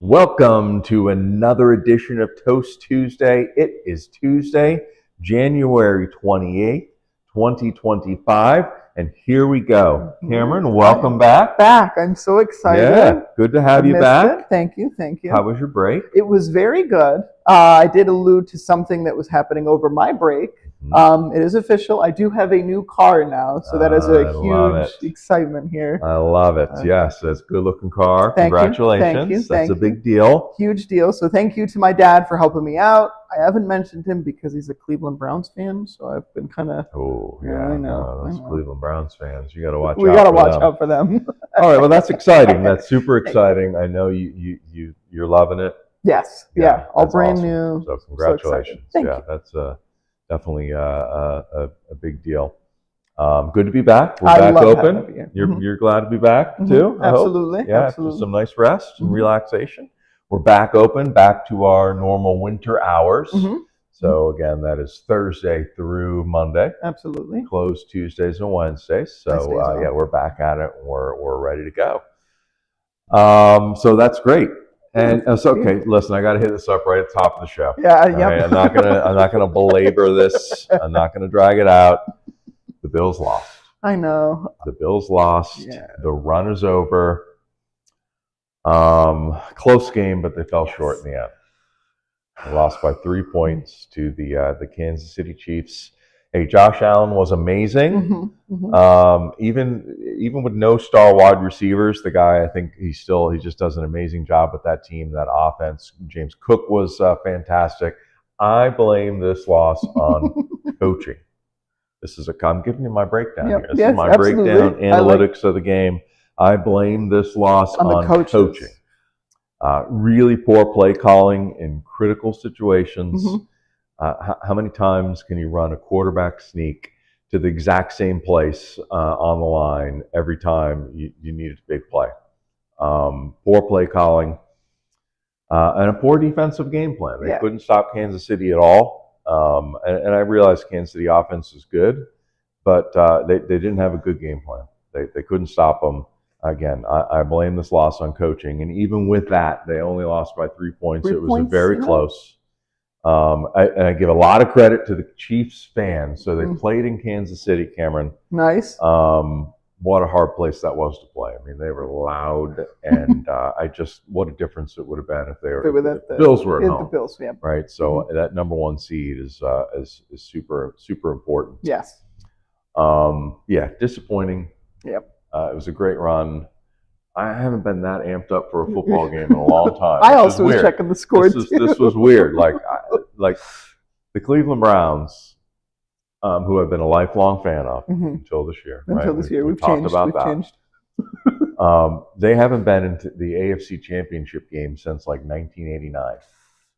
Welcome to another edition of Toast Tuesday. It is Tuesday, January 28th, 2025, and here we go. Cameron, welcome back. I'm so excited. Yeah, good to have you back. It. Thank you. How was your break? It was very good. I did allude to something that was happening over my break. It is official. I do have a new car now, so that is a huge excitement here. I love it. Yes, that's a good-looking car. Congratulations. Thank you. That's a big deal. Huge deal. So thank you to my dad for helping me out. I haven't mentioned him because he's a Cleveland Browns fan, so I've been kind of. Oh, yeah. I know. Those Cleveland Browns fans, you got to watch out. We got to watch out for them. All right. Well, that's exciting. That's super exciting. I know you're loving it. Yes. Yeah. All brand awesome. new. So congratulations. So Thank you. That's definitely a big deal. Good to be back. We're back open. You're glad to be back too? Absolutely. Yeah, absolutely. Some nice rest, some relaxation. We're back open, back to our normal winter hours. So again, that is Thursday through Monday. Absolutely. Closed Tuesdays and Wednesdays. So yeah, we're back at it. We're ready to go. So that's great. And it's okay. Listen, I got to hit this up right at the top of the show. Yeah, yeah. Right? I'm not gonna belabor this. I'm not gonna drag it out. The Bills lost. I know. The Bills lost. Yeah. The run is over. Close game, but they fell short in the end. They lost by 3 points to the Kansas City Chiefs. Hey, Josh Allen was amazing. Even with no star wide receivers, the guy, I think he just does an amazing job with that team, that offense. James Cook was fantastic. I blame this loss on coaching. I'm giving you my breakdown here. This is my breakdown, analytics of the game. I blame this loss on coaching. Really poor play calling in critical situations. How many times can you run a quarterback sneak to the exact same place on the line every time you need a big play? Poor play calling and a poor defensive game plan. They couldn't stop Kansas City at all. And I realize Kansas City offense is good, but they didn't have a good game plan. They couldn't stop them. Again, I blame this loss on coaching. And even with that, they only lost by 3 points. It was very close. I give a lot of credit to the Chiefs fans. So they played in Kansas City, Cameron. Nice. What a hard place that was to play. I mean, they were loud, and what a difference it would have been if the Bills were at home. The Bills, yeah. Right. So that number one seed is super important. Yes. Yeah. Disappointing. Yep. It was a great run. I haven't been that amped up for a football game in a long time. I also was checking the score too. This was weird. Like the Cleveland Browns, who I've been a lifelong fan of until this year. Until this year, we've talked about that. They haven't been into the AFC Championship game since like 1989.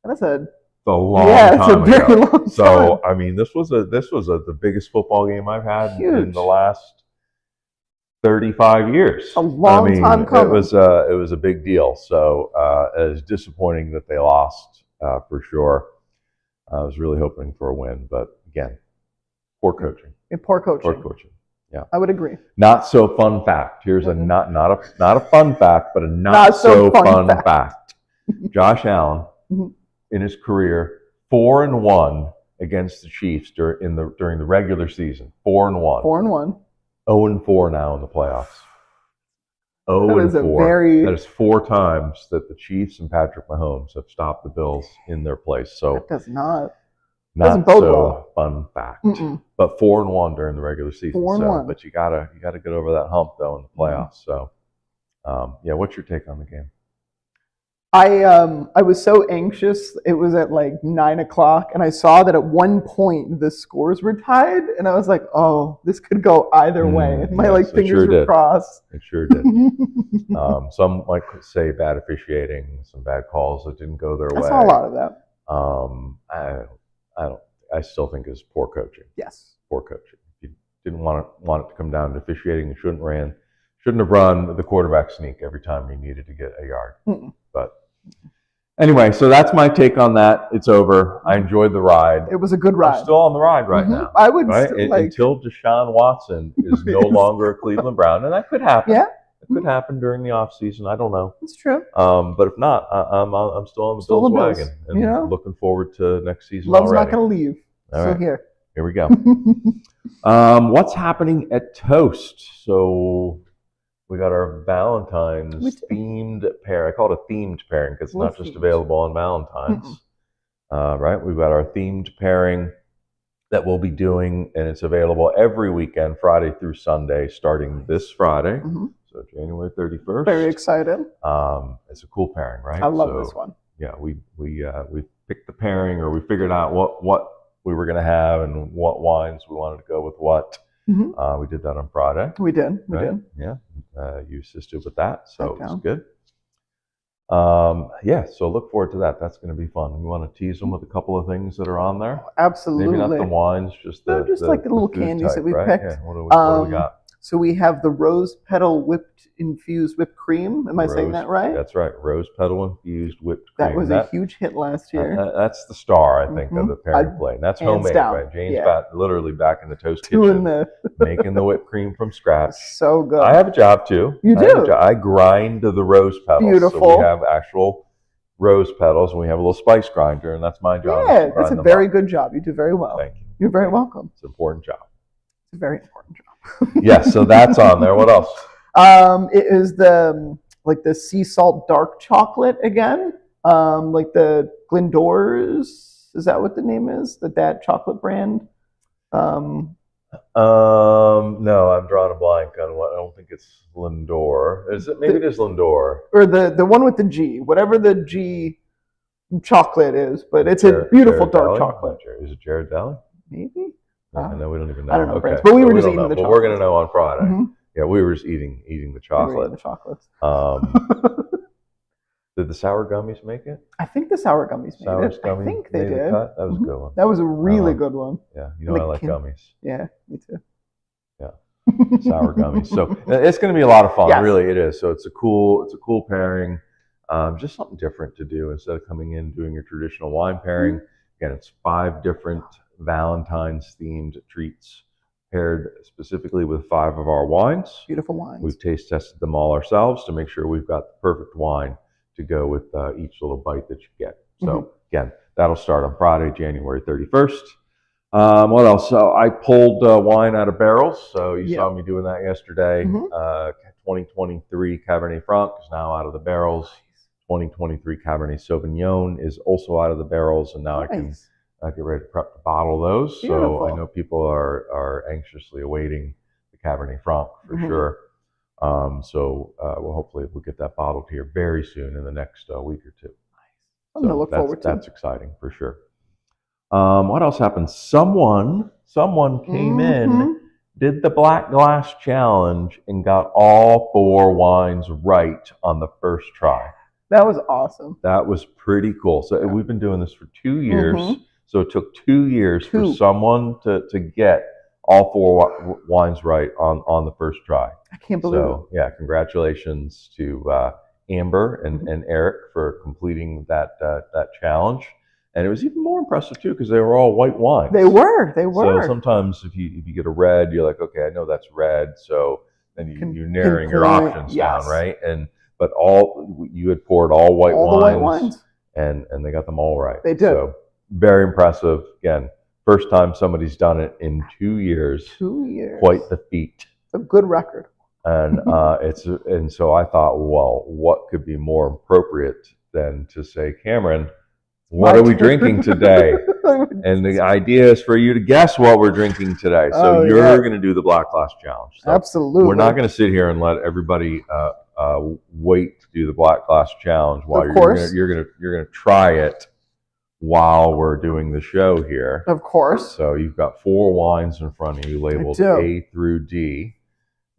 That's a long time it's a very long time. So I mean, this was the biggest football game I've had in the last 35 years. A long time coming. It was a big deal. So it was disappointing that they lost for sure. I was really hoping for a win, but again, poor coaching. Poor coaching. Yeah, I would agree. Not so fun fact. Here's a not a fun fact, but a not so fun fact. Josh Allen in his career 4-1 against the Chiefs during the regular season. 4-1. 4-1. 0-4 now in the playoffs. 0-4. That is 4 times that the Chiefs and Patrick Mahomes have stopped the Bills in their place. So that does not so fun fact. But 4-1 during the regular season. 4-1. But you gotta get over that hump though in the playoffs. So yeah, what's your take on the game? I was so anxious. It was at like 9 o'clock, and I saw that at one point the scores were tied, and I was like, "Oh, this could go either way." And my fingers were crossed. It sure did. Some might say bad officiating, some bad calls that didn't go their way. I saw a lot of that. I still think it's poor coaching. Yes, poor coaching. If you didn't want it to come down to officiating, you shouldn't have run the quarterback sneak every time you needed to get a yard. But anyway, so that's my take on that. It's over. I enjoyed the ride. It was a good ride. I'm still on the ride right now. I would until Deshaun Watson is no longer a Cleveland Brown, and that could happen. Yeah. It could happen during the off season. I don't know. It's true. But if not, I'm still on the Bills wagon and looking forward to next season. Love's already. not going to leave. All so right. Here we go. What's happening at Toast? So we got our Valentine's themed pair. I call it a themed pairing because it's not just available on Valentine's. Right? We've got our themed pairing that we'll be doing, and it's available every weekend, Friday through Sunday, starting this Friday. So January 31st. Very excited. It's a cool pairing, right? I love this one. Yeah, we picked the pairing, or we figured out what we were going to have and what wines we wanted to go with what. We did that on Friday. We did. Yeah. You assisted with that, so it was good. So look forward to that. That's going to be fun. We want to tease them with a couple of things that are on there. Absolutely. Maybe not the wines, just the like the little candies type, that we right? picked. Yeah. What do we got? So we have the rose petal infused whipped cream. Am I saying that right? That's right. Rose petal infused whipped cream. That was a huge hit last year. That's the star, I think, of the pairing play. And that's homemade, right? Jane's literally back in the Toast kitchen, making the whipped cream from scratch. So good. I have a job too. You do? I grind the rose petals. Beautiful. So we have actual rose petals, and we have a little spice grinder, and that's my job. Yeah, that's a very good job. You do very well. Thank you. You're very welcome. It's an important job. It's a very important job. Yes, so that's on there. What else? It is the sea salt dark chocolate again. Like the Glendore's. Is that what the name is? The chocolate brand? No, I'm drawing a blank on what. I don't think it's Lindor. Is it? Maybe it is Lindor. Or the one with the G, whatever the G chocolate is, but it's a beautiful dark chocolate. Is it Ghirardelli? Maybe. No, we don't even know. I don't know, okay. but we were just eating the chocolate. But we're gonna know on Friday. Yeah, we were just eating the chocolate. We were eating the chocolates. Did the sour gummies make it? I think the sour gummies made it. I think they did. That was a good one. That was a really good one. Yeah, you know I like gummies. Yeah, me too. Yeah, sour gummies. So it's going to be a lot of fun. Yes. Really, it is. So it's a cool pairing. Just something different to do instead of coming in and doing your traditional wine pairing. Again, it's 5 different Valentine's themed treats paired specifically with 5 of our wines. Beautiful wines. We've taste tested them all ourselves to make sure we've got the perfect wine to go with each little bite that you get. So again, that'll start on Friday, January 31st. What else? So I pulled wine out of barrels. So you saw me doing that yesterday. 2023 Cabernet Franc is now out of the barrels. 2023 Cabernet Sauvignon is also out of the barrels, and now I can get ready to prep to bottle those. Beautiful. So I know people are anxiously awaiting the Cabernet Franc for sure. So we'll hopefully we'll get that bottled here very soon in the next week or two. I'm going to look forward to. That's exciting for sure. What else happened? Someone came in, did the Black Glass Challenge, and got all 4 wines right on the first try. That was awesome. That was pretty cool. So we've been doing this for 2 years. So it took 2 years for someone to get all 4 wines right on the first try. I can't believe it. Yeah, congratulations to Amber and Eric for completing that challenge. And it was even more impressive too because they were all white wines. They were. So sometimes if you get a red, you're like, okay, I know that's red. So then you're narrowing your options down, right? But you had poured all white wines. All the white wines. And they got them all right. They did. So very impressive. Again, first time somebody's done it in 2 years. 2 years. Quite the feat. It's a good record. And and so I thought, well, what could be more appropriate than to say, Cameron, what are we drinking today? And the idea is for you to guess what we're drinking today. So you're going to do the Black Glass Challenge. So absolutely. We're not going to sit here and let everybody wait to do the Black Glass Challenge while you're going to try it while we're doing the show here. Of course. So you've got 4 wines in front of you labeled A through D.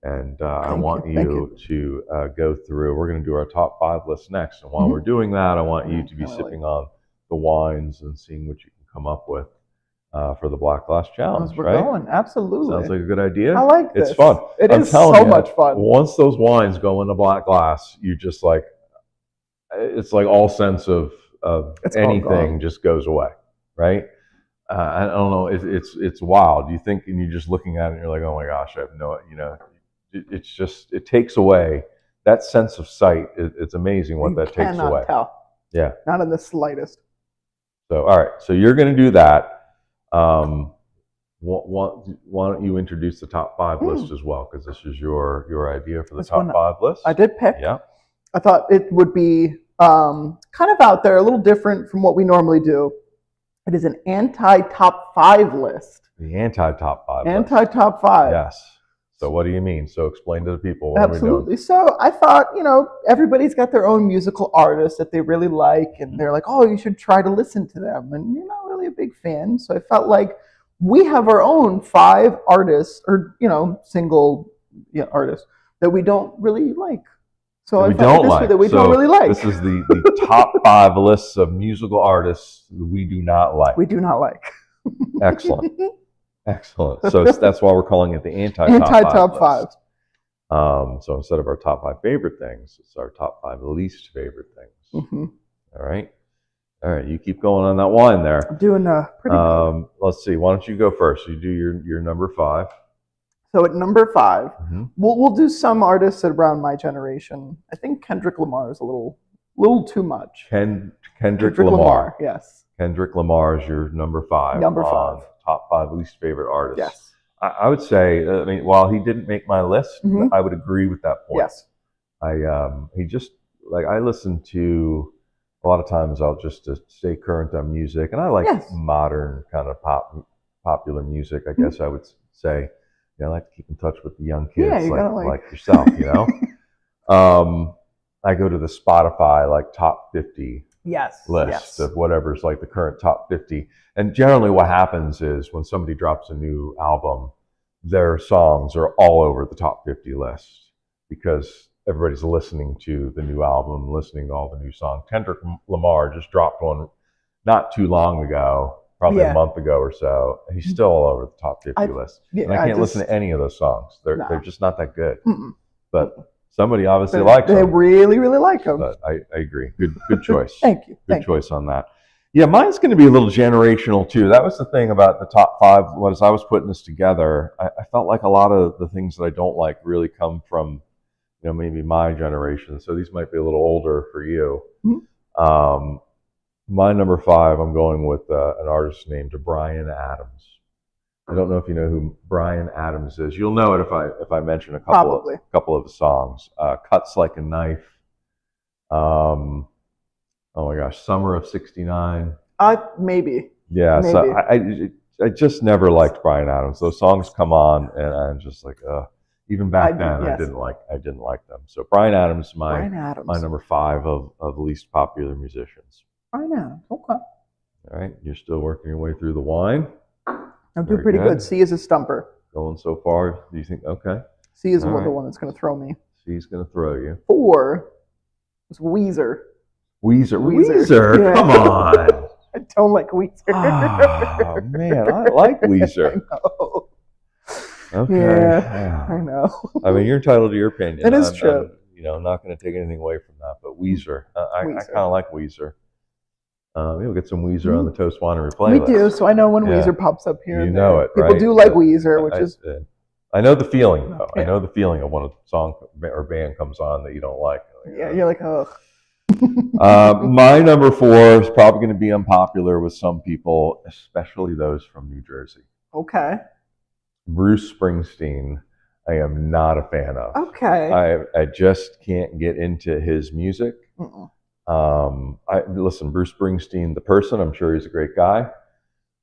And I want you to go through. We're going to do our top 5 list next. And while we're doing that, I want you to be sipping on the wines and seeing what you can come up with for the Black Glass Challenge. As we're going, absolutely. Sounds like a good idea. I like this. It's fun. It is so much fun. Once those wines go into Black Glass, you just it's like all sense of anything just goes away, right? I don't know. It's wild. You think, and you're just looking at it, and you're like, oh my gosh, I have no, it's just, it takes away that sense of sight, it's amazing what You that takes cannot away. tell. Yeah. Not in the slightest. So, all right. So you're going to do that. Why don't you introduce the top 5 list as well? Because this is your idea for the This top one 5 list. I did pick. Yeah. I thought it would be kind of out there, a little different from what we normally do. It is an anti-top 5 list. The anti-top 5 list. Anti-top 5. Yes. So what do you mean? So explain to the people what Absolutely. are we doing? So I thought, everybody's got their own musical artists that they really like, and they're like, oh, you should try to listen to them. And you're not really a big fan. So I felt like we have our own 5 artists, or, single artists that we don't really like. So I thought that we don't really like. This is the top 5 lists of musical artists that we do not like. We do not like. Excellent. Excellent. So that's why we're calling it the anti-top 5. So instead of our top 5 favorite things, it's our top 5 least favorite things. Mm-hmm. All right. You keep going on that wine there. I'm doing pretty good. Let's see. Why don't you go first? You do your number 5. So at number 5, we'll do some artists around my generation. I think Kendrick Lamar is a little too much. Kendrick Lamar. Yes. Kendrick Lamar is your number 5. Number 5. Top 5 least favorite artists. Yes. I would say, while he didn't make my list, I would agree with that point. Yes. He just, I listen to, a lot of times I'll just to stay current on music, and I like modern kind of popular music, I guess I would say. I like to keep in touch with the young kids like yourself, I go to the Spotify top 50 list of whatever's the current top 50. And generally what happens is when somebody drops a new album, their songs are all over the top 50 list because everybody's listening to the new album, listening to all the new songs. Kendrick Lamar just dropped one not too long ago, probably a month ago or so. He's still all over the top 50 list. And I can't listen to any of those songs. They're just not that good. But somebody obviously likes them. They really, really like them. But I agree. Good choice. Thank you. Good choice on that. Yeah, mine's going to be a little generational too. That was the thing about the top 5. As I was putting this together, I felt like a lot of the things that I don't like really come from, maybe my generation. So these might be a little older for you. Mm-hmm. My number 5, I'm going with an artist named Bryan Adams. I don't know if you know who Bryan Adams is. You'll know it if I mention a couple of his songs. Cuts Like a Knife. Oh my gosh, Summer of '69. Maybe. Yeah, maybe. So I just never liked Bryan Adams. Those songs come on, and I'm just like, even back then, I didn't like them. So Bryan Adams, my number 5 of least popular musicians. Bryan Adams, okay. All right, you're still working your way through the wine. I'm doing pretty good. C is a stumper. Going so far, do you think, okay? C is the one that's going to throw me. C's going to throw you. 4 is Weezer. Weezer? Yeah. Come on. I don't like Weezer. Oh, man, I like Weezer. I know. Okay. Yeah, I know. I mean, you're entitled to your opinion. It is true. I'm not going to take anything away from that, but Weezer. I kind of like Weezer. We'll get some Weezer on the Toast Winery playlist. We do, so I know when Weezer pops up here. You know it, right? People do like Weezer, which is... I know the feeling, though. Yeah. I know the feeling of when a song or band comes on that you don't like. Yeah, you're like, oh. My number 4 is probably going to be unpopular with some people, especially those from New Jersey. Okay. Bruce Springsteen, I am not a fan of. Okay. I just can't get into his music. Listen, Bruce Springsteen, the person, I'm sure he's a great guy.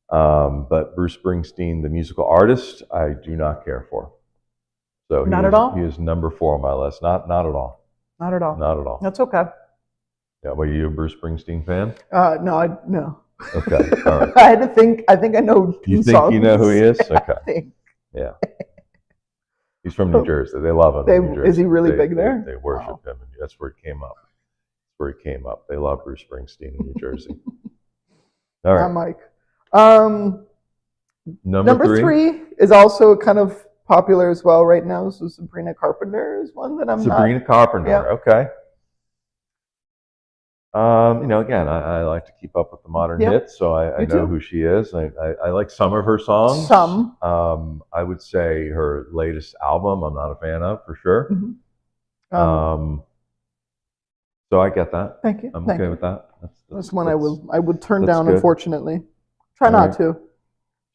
But Bruce Springsteen, the musical artist, I do not care for. So not at all? He is number 4 on my list. Not at all. Not at all. Not at all. That's okay. Yeah, were you a Bruce Springsteen fan? No. Okay, all right. I had to think. I think I know. You think songs. You know who he is? Okay. I think. Yeah. He's from New Jersey. They love him. In New Jersey. Is he really big there? They worship him. That's where he came up. They love Bruce Springsteen in New Jersey. All right. Mike. Number 3 is also kind of popular as well right now. So Sabrina Carpenter is one that Sabrina Carpenter. Yeah. Okay. Again, I like to keep up with the modern hits, so I know who she is. I like some of her songs. Some. I would say her latest album, I'm not a fan of, for sure. Mm-hmm. So I get that. Thank you. I'm Thank okay you. with that. That's one I would turn that's down, good. unfortunately. Try All not right. to.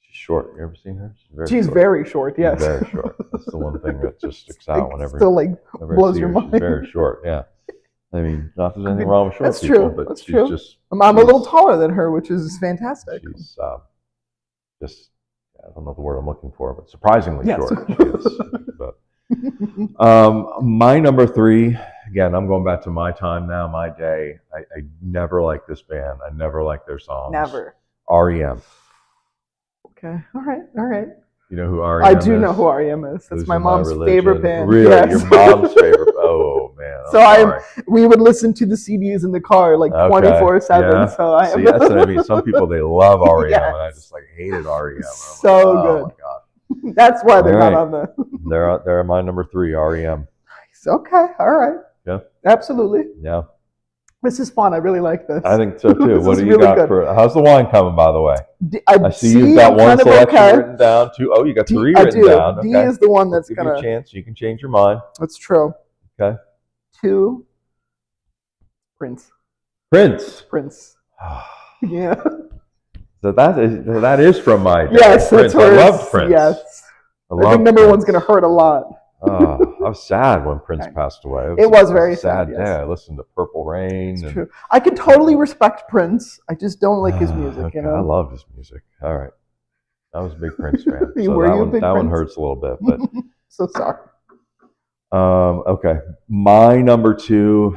She's short. You ever seen her? She's very short. She's Yes. very short. That's the one thing that just sticks out whenever. Still like whenever I blows see your her. mind. She's very short. Yeah. I mean, not that there's anything wrong with short That's people, true. but That's she's true. just. I'm a little taller than her, which is fantastic. She's just. I don't know the word I'm looking for, but surprisingly Yes. short. She is. But, my number 3. Again, I'm going back to my time now, my day. I never liked this band. I never liked their songs. Never. REM. Okay. All right. All right. You know who REM I is? do know who REM is. That's Losing my mom's Religion. favorite band. Really? Yes. Your mom's favorite? Oh, man. So we would listen to the CDs in the car like 24/7. Yeah. So I See, that's what I mean. Some people, they love REM, Yes. and I just like hated REM. So like, good. Oh, my God. That's why they're All not right. on the. They're my number 3, REM. Okay. All right. Yeah. Absolutely. Yeah. This is fun. I really like this. I think so, too. This What is do you really got good. for how's the wine coming, by the way? I see you've got I'm one kind of selection okay. written down, too. Oh, you got 3 I written do. down. D Okay. is the one that's Give you gonna. a chance. You can change your mind. That's true. Okay. 2. Prince. Prince. Yeah. So that is from my day. Yes, Prince. that's where I loved Prince. Yes. I I think number Prince. 1's gonna hurt a lot. I was sad when Prince passed away. It was a very sad sad, day. yes. I listened to Purple Rain. It's true. I can totally respect Prince. I just don't like his music. Okay, You know. I love his music. All right, I was a big Prince fan. Were you a big that one Prince? hurts a little bit, but So sorry. okay. My number 2.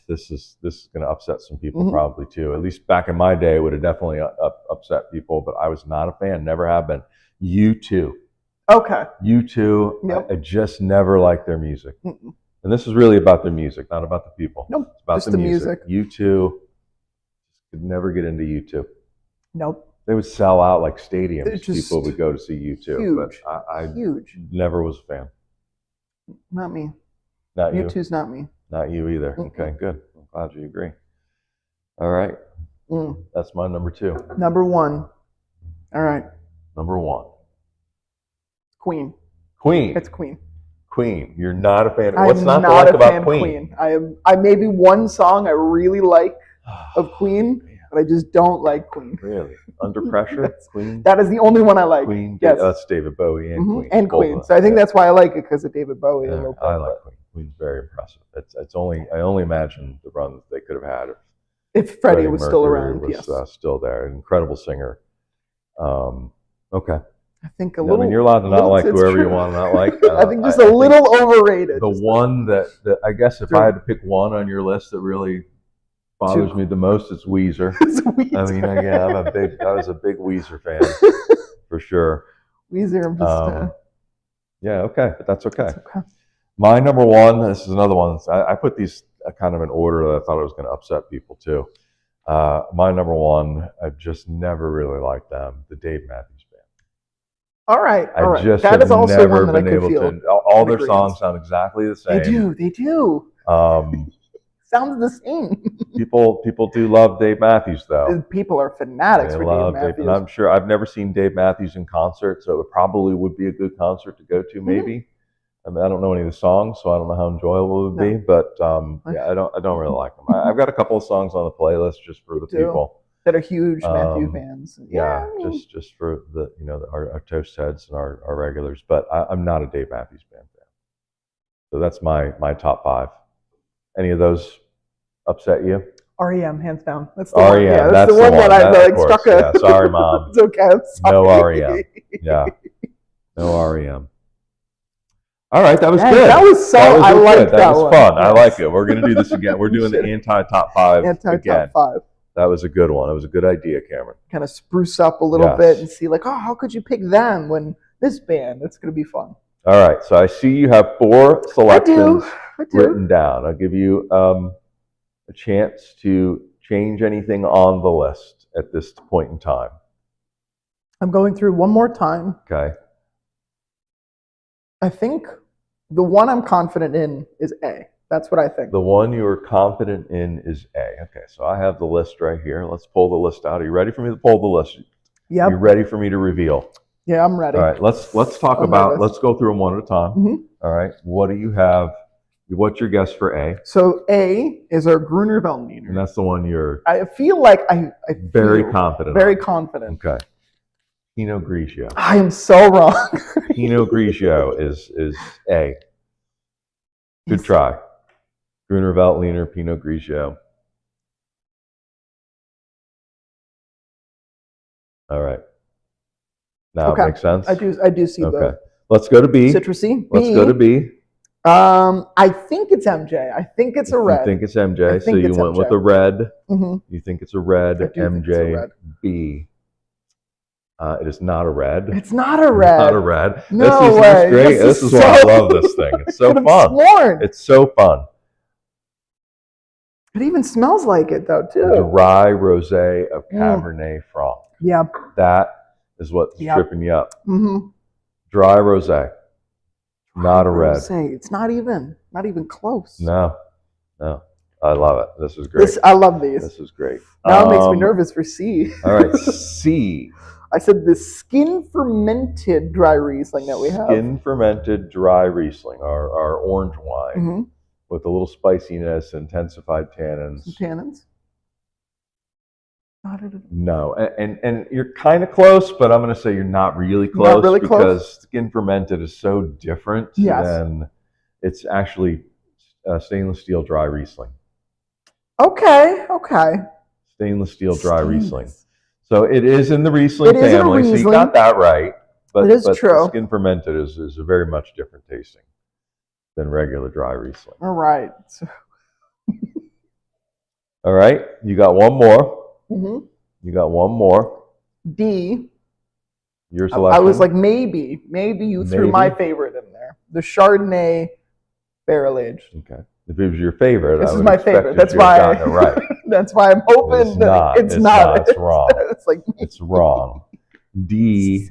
This is going to upset some people Mhm. probably too. At least back in my day, it would have definitely upset people. But I was not a fan. Never have been. U2. Okay. U2. Yep. I just never liked their music. Mm-mm. And this is really about their music, not about the people. Nope. It's about Just the the music. U2. Could never get into U2. Nope. They would sell out like stadiums. They're just People would go to see U2. huge. But I Huge. never was a fan. Not me. Not you. U2's not me. Not you either. Mm-mm. Okay, good. I'm glad you agree. All right. Mm. That's my number 2. Number 1. All right. Number 1. Queen. Queen. It's Queen. Queen. You're not a fan. I'm What's not to not like a about fan Queen? of Queen. I maybe one song I really like of Queen, but I just don't like Queen. Really? Under Pressure? Yes. Queen? That is the only one I like. Queen? Yes. That's David Bowie and Mhm. Queen. And Both Queen. of So I them. think Yeah. that's why I like it, because of David Bowie a Yeah, little bit. I like Queen. Queen's very impressive. It's only I only imagine the run that they could have had If Freddie was still Mercury around, was, yes. still there. An incredible singer. Okay. I think a I little. mean, you're allowed to not little- like it's whoever true. you want to not like. I think just a a little overrated. The one that I guess if True. I had to pick one on your list that really bothers me the most, it's Weezer. It's Weezer. I mean, again, I was a big Weezer fan for sure. Weezer. I'm just. Yeah, okay, but that's okay. It's okay. My number 1. This is another one. I put these kind of in order that I thought it was going to upset people too. My number 1. I just never really liked them. The Dave Matthews Band. All right. All right. I just That have is also never one that I been could able feel. to. All their agreement. songs sound exactly the same. They do. They do. Sounds the same. People do love Dave Matthews though. People are fanatics They for love Dave Matthews. and I'm sure I've never seen Dave Matthews in concert, so it probably would be a good concert to go to. Maybe. I mean, I don't know any of the songs, so I don't know how enjoyable it would be. But yeah, I don't really like them. I've got a couple of songs on the playlist just for the people that are huge Matthew fans. Yeah, I mean, just for the our toast heads and our regulars. But I'm not a Dave Matthews Band fan. So that's my top 5. Any of those upset you? REM, hands down. That's the REM. one. Yeah, that's the one that I of like course, struck a. yeah. Sorry, Mom. It's okay. I'm sorry. No REM. Yeah. No REM. All right, that was Dang, good. that was so. I real liked good. that That was one. fun. I Yes. like it. We're going to do this again. We're doing the anti-top 5 Anti again. top 5. That was a good one. It was a good idea, Cameron. Kind of spruce up a little Yes. bit and see, like, oh, how could you pick them when this band? It's going to be fun. All right, so I see you have 4 selections I do. written down. I'll give you a chance to change anything on the list at this point in time. I'm going through one more time. Okay. I think the one I'm confident in is A. That's what I think. The one you are confident in is A. Okay, so I have the list right here. Let's pull the list out. Are you ready for me to pull the list? Yep. You ready for me to reveal? Yeah, I'm ready. All right, let's talk I'm about, nervous. let's go through them one at a time. Mhm. All right, what do you have What's your guess for A? So A is our Gruner Veltliner. And that's the one you're I feel like I very feel confident very on. confident. Okay. Pinot Grigio. I am so wrong. Pinot Grigio is A. Good try. Gruner Veltliner, Pinot Grigio. All right. Now Okay. it makes sense? I do see Okay. both. Let's go to B. Citrusy. Let's go to B. I think it's MJ. I think it's a red. You think it's MJ, I so think you it's went MJ. with a red. Mm-hmm. You think it's a red, I do think it's a MJ, red. B. It is not a red. It's not a red. Not a red. No this way. is great. This is why I love this thing. It's so fun. Sworn. It's so fun. It even smells like it though too. Dry rosé of Cabernet Franc. Yeah. That is what's tripping you up. Mm-hmm. Dry rosé. Not a red. Rosé. It's not even close. No. I love it. This is great. I love these. This is great. Now it makes me nervous for C. All right, C. I said the skin fermented dry Riesling that we have. Skin fermented dry Riesling, our orange wine with a little spiciness, intensified tannins. Some tannins. No, and you're kind of close, but I'm going to say you're not really close, not really because skin fermented is so different than it's actually stainless steel dry Riesling. Okay. Stainless steel dry Riesling. So it is in the Riesling It is in a family, so you Riesling. got that right. But It is true. Skin fermented is very much different tasting than regular dry Riesling. All right. All right, you got one more. Mm-hmm. You got one more. D. Your selection. I was like, maybe you threw my favorite in there. The Chardonnay barrel aged. Okay. If it was your favorite, this is my favorite. That's why. Right. That's why I'm hoping that it's not. It's wrong. It's like it's wrong. D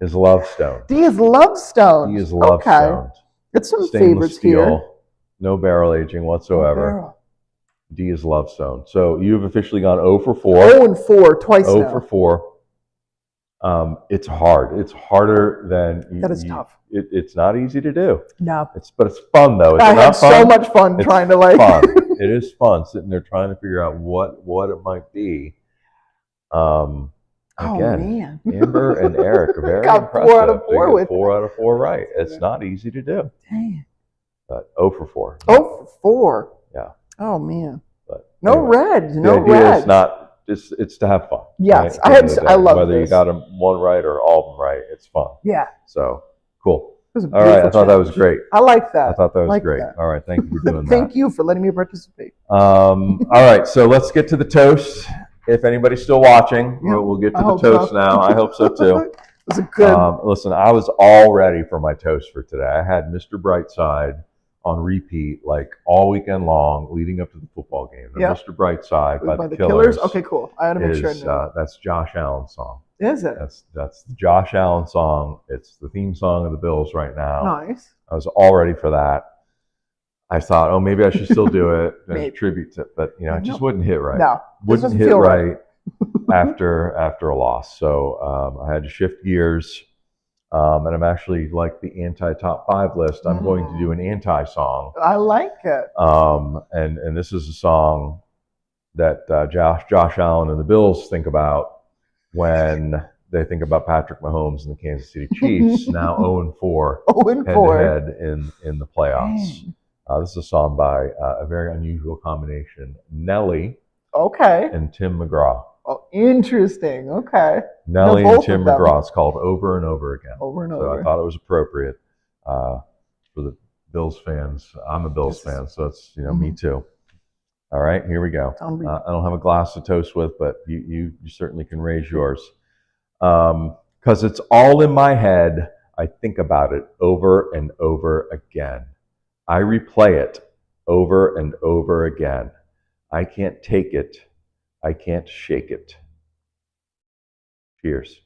is Lovestone. D is Lovestone. D is Lovestone. It's some Stainless favorites steel, here. No barrel aging whatsoever. No barrel. D is Lovestone. So you've officially gone 0 for 4. 0 and 4 twice 0 now. for 4. It's hard. It's harder than that is tough. It's not easy to do. No. But it's fun though. I had so much fun trying to like. Fun. It is fun sitting there trying to figure out what it might be. Again, man. Amber and Eric are very got impressive. 4 out of 4 with 4 out of 4 right. It's not easy to do. Dang. But 0 for 4. 0 for 4. Yeah. Oh man. But no anyway, reds. No the idea reds. is not. It's to have fun. Yes, right? I love whether this. you got them one right or all of them right. It's fun. Yeah. So cool. It was a All right. I thought challenge. that was great. I like that. I thought that was like great. that. All right. Thank you for doing that. Thank you for letting me participate. All right. So let's get to the toast. If anybody's still watching, we'll get to the toast now. I hope so too. It was a good. Listen, I was all ready for my toast for today. I had Mr. Brightside on repeat like all weekend long leading up to the football game. And Mr. Brightside by the Killers. Okay, cool. I had to make sure I knew. That's Josh Allen's song. Is it? That's the Josh Allen song. It's the theme song of the Bills right now. Nice. I was all ready for that. I thought, oh, maybe I should still do it and tribute to, but it just wouldn't hit right. No, wouldn't hit right after a loss. So I had to shift gears. And I'm actually like the anti-top 5 list. I'm going to do an anti-song. I like it. And this is a song that Josh Allen and the Bills think about when they think about Patrick Mahomes and the Kansas City Chiefs, now 0-4 head-to-head in the playoffs. This is a song by a very unusual combination, Nelly and Tim McGraw. Oh, interesting. Okay. Nelly and Tim McGraw. It's called Over and Over Again. Over and so over. I thought it was appropriate for the Bills fans. I'm a Bills fan, so it's me too. All right, here we go. I don't have a glass to toast with, but you certainly can raise yours. Because it's all in my head. I think about it over and over again. I replay it over and over again. I can't take it. I can't shake it. Cheers.